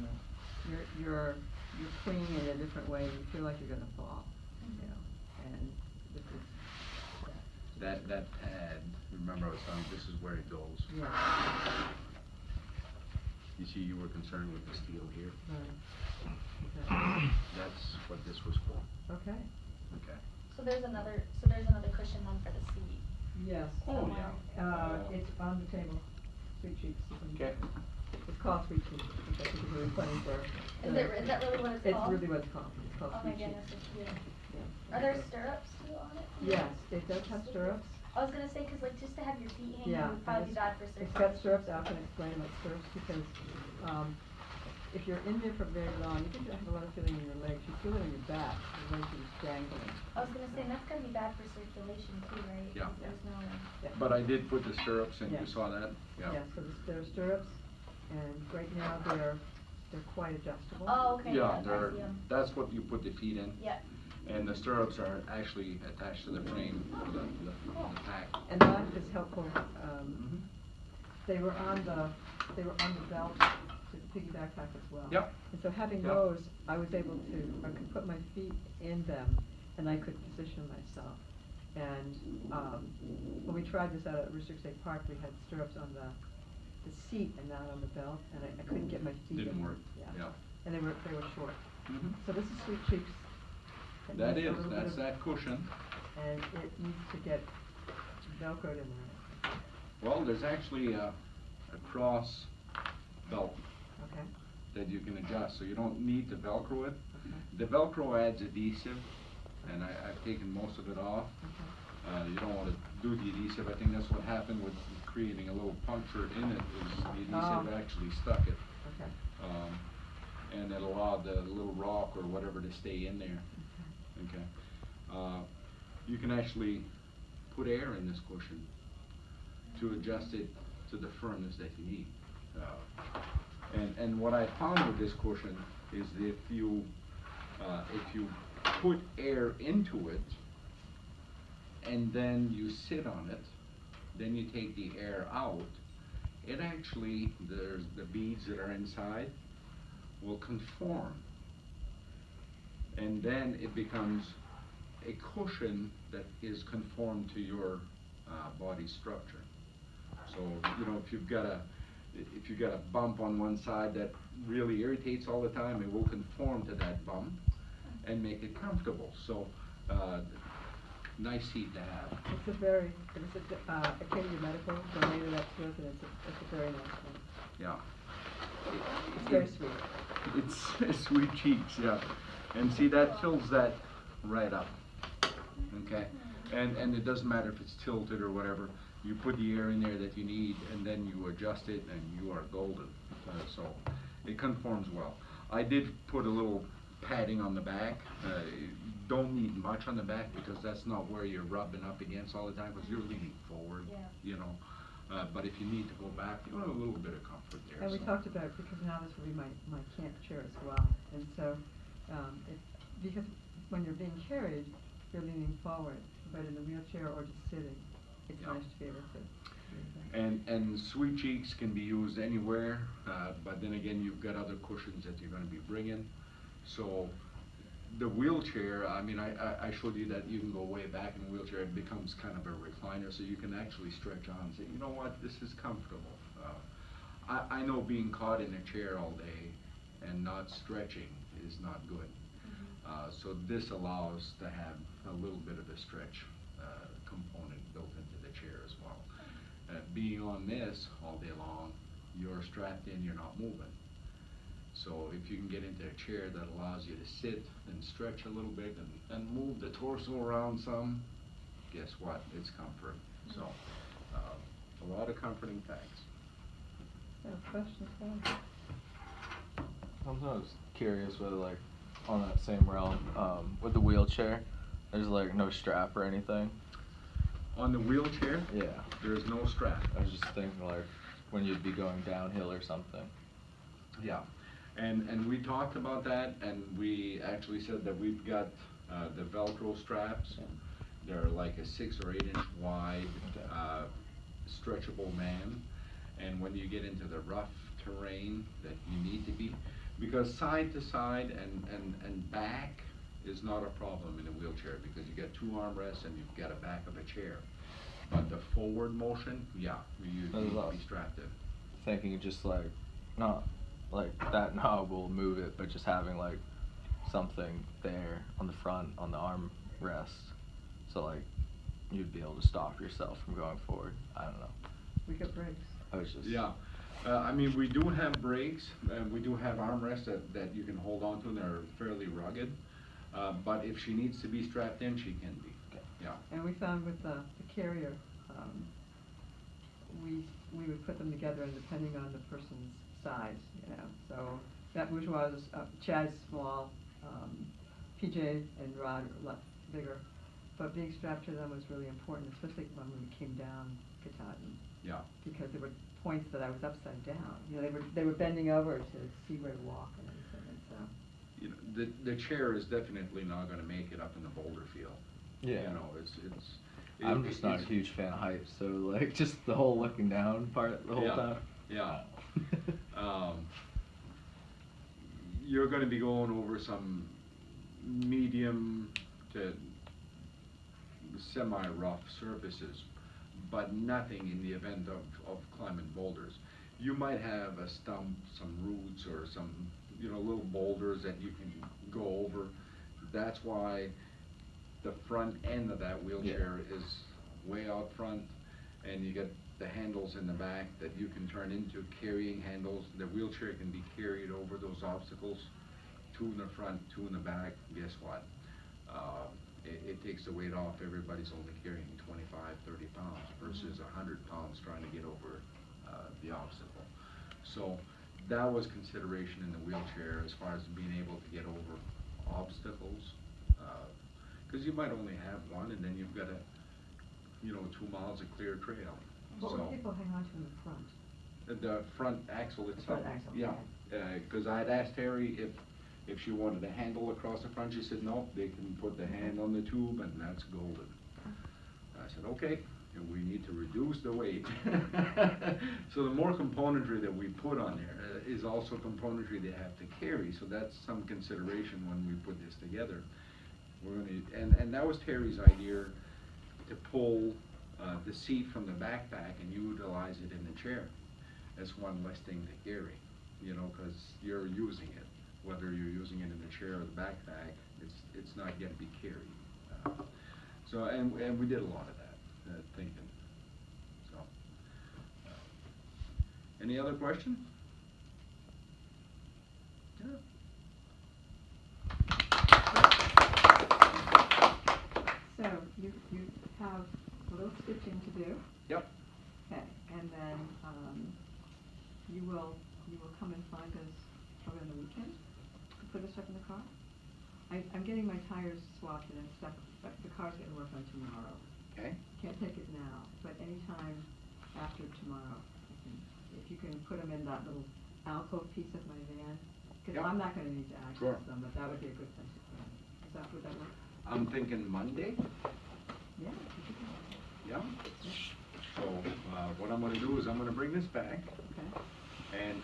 the, you're swinging in a different way, and you feel like you're gonna fall, you know, and this is, That pad, remember I was telling you, this is where it goes. yeah. You see, you were concerned with the steel here. Right. Okay. That's what this was for. Okay. Okay. So there's another cushion then for the seat. Yes. Oh, somewhere. yeah. It's on the table, Sweet Cheeks. Okay. It's called Sweet Cheeks, which I think is really funny for. Is that really what it's called? It's really what it's called. It's called Oh my Sweet goodness, Cheeks. it's cute. Yeah. Are there stirrups too on it? Yes, it does have stirrups. I was gonna say, cause like just to have your feet hanging Yeah. would probably be bad for circulation. It's got stirrups. I can explain about stirrups because, if you're in there for very long, you can have a lot of feeling in your legs. You feel it in your back. Your legs are just dangling. I was gonna say, and that's gonna be bad for circulation too, right? Yeah. 'Cause there's no. Yeah. But I did put the stirrups in, Yeah. you saw that? Yeah. Yeah, so there are stirrups, and right now they're quite adjustable. Oh, okay, Yeah, yeah, I see 'em. that's what you put the feet in. Yeah. And the stirrups are actually attached to the frame of the pack. And that is helpful. Mhm. They were on the belt to the piggyback pack as well. Yep. And so having Yep. those, I was able to, I could put my feet in them, and I could position myself. And when we tried this out at Rooster State Park, we had stirrups on the seat and not on the belt, and I couldn't get my feet in. Didn't work, Yeah. yeah. And they were short. Mhm. So this is Sweet Cheeks. It That needs a is, little bit that's of- that cushion. And it needs to get Velcroed in there. Well, there's actually a cross belt Okay. that you can adjust, so you don't need to Velcro it. Okay. The Velcro adds adhesive, and I've taken most of it off. Okay. You don't want to do the adhesive. I think that's what happened with creating a little puncture in it, is the adhesive Oh. actually stuck it. Okay. And it allowed the little rock or whatever to stay in there. Okay. Okay. You can actually put air in this cushion to adjust it to the firmness that you need. And what I found with this cushion is that if you put air into it and then you sit on it, then you take the air out, it actually, the beads that are inside will conform. And then it becomes a cushion that is conformed to your body structure. So, you know, if you've got a bump on one side that really irritates all the time, it will conform to that bump and make it comfortable. So, nice seat to have. It's Acadia Medical donated that to us, and it's a very nice one. Yeah. It's very sweet. It's Sweet Cheeks, yeah. And see, that fills that right up. Okay? And it doesn't matter if it's tilted or whatever. You put the air in there that you need, and then you adjust it, and you are golden. So it conforms well. I did put a little padding on the back. Don't need much on the back because that's not where you're rubbing up against all the time, because you're leaning forward, Yeah. you know. But if you need to go back, you want a little bit of comfort there. And we so. talked about it because now this will be my camp chair as well. And so, because when you're being carried, you're leaning forward, but in the wheelchair or just sitting, it's Yeah. nice to be able to. And Sweet Cheeks can be used anywhere, but then again, you've got other cushions that you're gonna be bringing. So the wheelchair, I mean, I showed you that you can go way back in the wheelchair. It becomes kind of a recliner, so you can actually stretch on and say, you know what, this is comfortable. I know being caught in a chair all day and not stretching is not good. So this allows to have a little bit of a stretch component built into the chair as well. Being on this all day long, you're strapped in, you're not moving. So if you can get into a chair that allows you to sit and stretch a little bit and move the torso around some, guess what? It's comfort. So a lot of comforting facts. Questions, Bob? Sometimes I was curious whether, like, on that same realm, with the wheelchair, there's like no strap or anything. On the wheelchair, Yeah. there's no strap. I was just thinking, like, when you'd be going downhill or something. Yeah, and we talked about that, and we actually said that we've got the Velcro straps. They're like a 6 or 8 inch wide, stretchable man, and when you get into the rough terrain that you need to be, Because side to side and back is not a problem in a wheelchair, because you get two armrests and you've got a back of a chair. But the forward motion, yeah, you need to be strapped in. Thinking just like, not like that knob will move it, but just having like something there on the front, on the arm rest, so like you'd be able to stop yourself from going forward. I don't know. We got brakes. I was just. Yeah, I mean, we do have brakes, and we do have armrests that you can hold on to, and they're fairly rugged. But if she needs to be strapped in, she can be. Okay. Yeah. And we found with the carrier, we would put them together and depending on the person's size, you know. So that bourgeois is, Chad's small, PJ and Rod are a lot bigger. But being strapped to them was really important, especially when we came down Katahdin. Yeah. Because there were points that I was upside down. You know, they were bending over to see where to walk and everything, and so. You know, the chair is definitely not gonna make it up in the boulder field. Yeah. You know, I'm just not a huge fan of heights, so like just the whole looking down part the whole Yeah, time. yeah. You're gonna be going over some medium to semi-rough surfaces, but nothing in the event of climbing boulders. You might have a stump, some roots, or some, you know, little boulders that you can go over. That's why the front end of that wheelchair is way out front, and you get the handles in the back that you can turn into carrying handles. The wheelchair can be carried over those obstacles, two in the front, two in the back. Guess what? It takes the weight off. Everybody's only carrying 25, 30 pounds versus 100 pounds trying to get over the obstacle. So that was consideration in the wheelchair as far as being able to get over obstacles. Because you might only have one, and then you've got 2 miles of clear trail. What So would people hang on to in the front? the front axle itself. front axle, Yeah, okay. because I had asked Terry if she wanted a handle across the front. She said, no, they can put the hand on the tube, and that's golden. I said, okay, and we need to reduce the weight. So the more componentry that we put on there is also componentry they have to carry, so that's some consideration when we put this together. We're gonna, and that was Terry's idea, to pull the seat from the backpack and utilize it in the chair. That's one less thing to carry, you know, because you're using it. Whether you're using it in the chair or the backpack, it's not going to be carried. So, and we did a lot of that thinking. So, any other questions? Yeah. So you have a little stitching to do. Yep. Okay, and then you will come and find us probably on the weekend to put us up in the car. I'm getting my tires swapped and stuff, but the car's getting worked on tomorrow. Okay. Can't take it now, but anytime after tomorrow, if you can put them in that little alcove piece of my van, because Yep. I'm not going to need to access Sure. them, but that would be a good thing to put in. Would that work? I'm thinking Monday. Yeah. you could do that. Yeah. So what I'm going to do is I'm going to bring this back Okay. and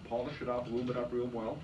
polish it up, lube it up real well.